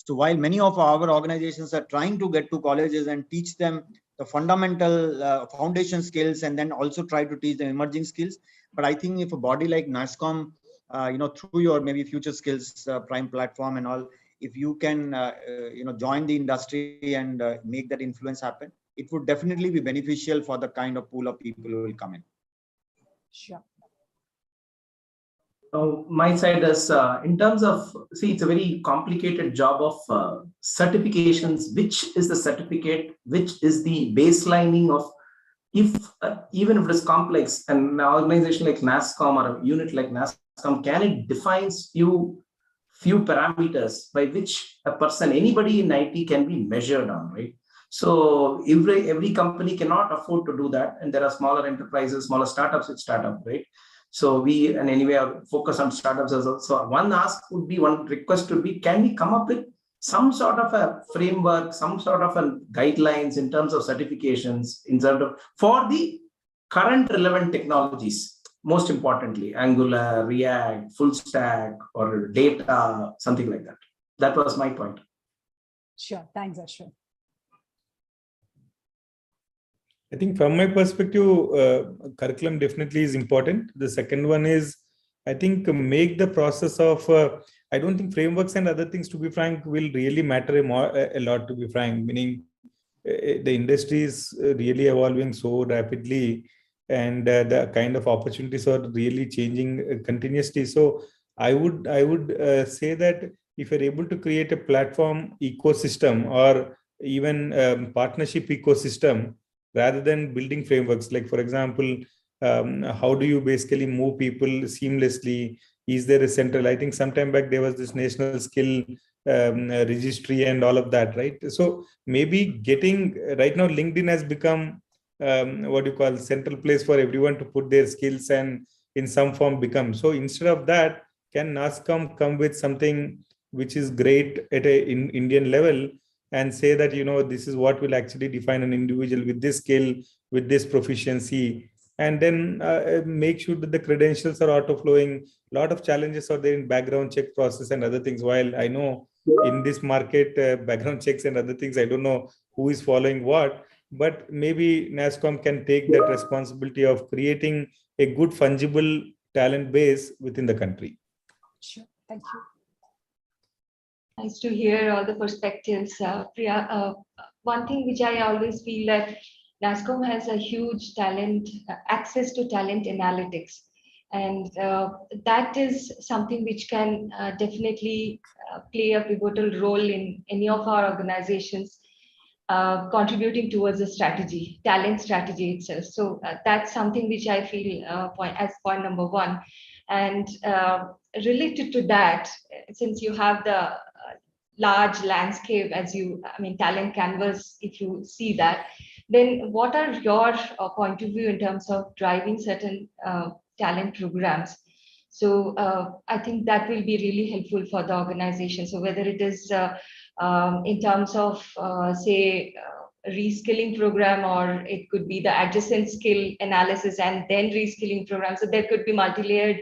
So while many of our organizations are trying to get to colleges and teach them the fundamental foundation skills, and then also try to teach them emerging skills, but I think if a body like NASSCOM, through your maybe Future Skills Prime platform and all, if you can, join the industry and make that influence happen, it would definitely be beneficial for the kind of pool of people who will come in. Sure. My side is in terms of, it's a very complicated job of certifications. Which is the certificate? Which is the baselining of, even if it is complex, an organization like NASSCOM or a unit like NASSCOM, can it defines few parameters by which a person, anybody in IT, can be measured on, right? So every company cannot afford to do that, and there are smaller enterprises, smaller startups with startup, right? So we, and anyway, focus on startups as well. So one request would be, can we come up with some sort of a framework, some sort of a guidelines in terms of certifications, for the current relevant technologies, most importantly, Angular, React, full stack, or data, something like that. That was my point. Sure. Thanks, Ashwin. I think from my perspective, curriculum definitely is important. The second one is, I think, make the process of, I don't think frameworks and other things, to be frank, will really matter a lot, to be frank, meaning the industry is really evolving so rapidly, and the kind of opportunities are really changing continuously. So I would say that if you're able to create a platform ecosystem or even partnership ecosystem, rather than building frameworks, like, for example, how do you basically move people seamlessly? Is there a central, I think sometime back there was this national skill registry and all of that, right? So maybe getting, right now LinkedIn has become what you call central place for everyone to put their skills and in some form become. So instead of that, can NASSCOM come with something which is great at an Indian level, and say that, this is what will actually define an individual with this skill, with this proficiency, and then make sure that the credentials are auto-flowing. A lot of challenges are there in background check process and other things. While I know in this market, background checks and other things, I don't know who is following what, but maybe NASSCOM can take that responsibility of creating a good fungible talent base within the country. Sure. Thank you. Nice to hear all the perspectives, Priya. One thing which I always feel that NASSCOM has a huge talent, access to talent analytics. And that is something which can definitely play a pivotal role in any of our organizations, contributing towards the strategy, talent strategy itself. So that's something which I feel as point number one. And related to that, since you have the large landscape talent canvas, if you see that, then what are your point of view in terms of driving certain talent programs? So I think that will be really helpful for the organization. So whether it is in terms of reskilling program, or it could be the adjacent skill analysis and then reskilling program. So there could be multi-layered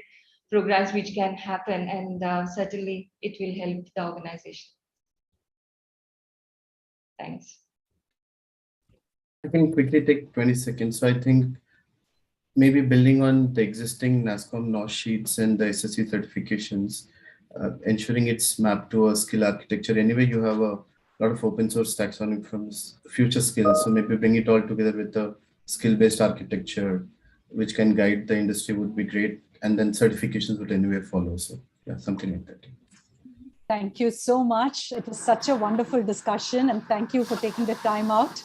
programs which can happen, and certainly it will help the organization. Thanks. I can quickly take 20 seconds. So I think maybe building on the existing NASSCOM NOS sheets and the SSC certifications, ensuring it's mapped to a skill architecture. Anyway, you have a lot of open source taxonomy from future skills. So maybe bring it all together with the skill-based architecture, which can guide the industry, would be great. And then certifications would anyway follow. So yeah, something like that. Thank you so much. It was such a wonderful discussion, and thank you for taking the time out.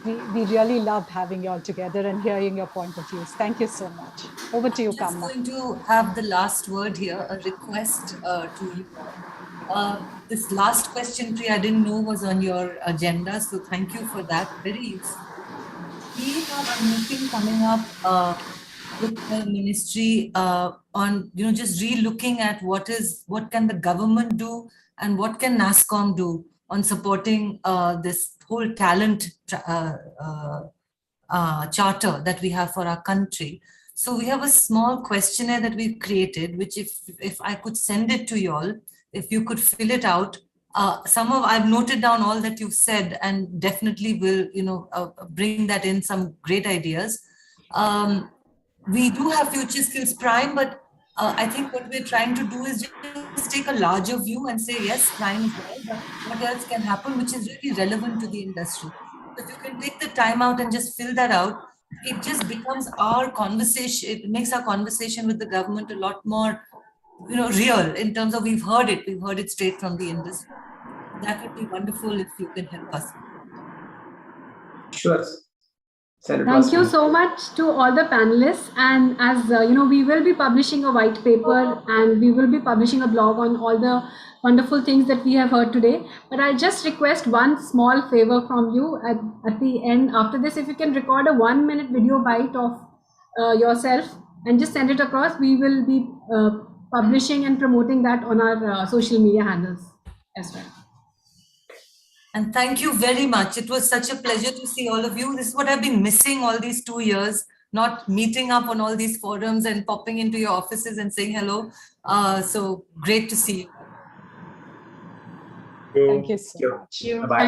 We really loved having you all together and hearing your point of views. Thank you so much. Over to you, Kamna. I'm going to have the last word here, a request to you. This last question, Priya, I didn't know was on your agenda, so thank you for that. Very useful. We have a meeting coming up with the ministry on just re-looking at what can the government do and what can NASSCOM do on supporting this whole talent charter that we have for our country. So we have a small questionnaire that we've created, which if I could send it to you all, if you could fill it out. I've noted down all that you've said, and definitely will bring that in some great ideas. We do have Future Skills Prime, but I think what we're trying to do is just take a larger view and say, yes, Prime is well, but what else can happen, which is really relevant to the industry. So if you can take the time out and just fill that out, it just becomes our conversation. It makes our conversation with the government a lot more, real in terms of we've heard it straight from the industry. That would be wonderful if you can help us. Sure. Thank you so much to all the panelists. And as we will be publishing a white paper and we will be publishing a blog on all the wonderful things that we have heard today. But I just request one small favor from you at the end. After this, if you can record a 1-minute video bite of yourself and just send it across, we will be publishing and promoting that on our social media handles as well. And thank you very much. It was such a pleasure to see all of you. This is what I've been missing all these 2 years, not meeting up on all these forums and popping into your offices and saying hello. So great to see you. Thank you so much. Bye-bye.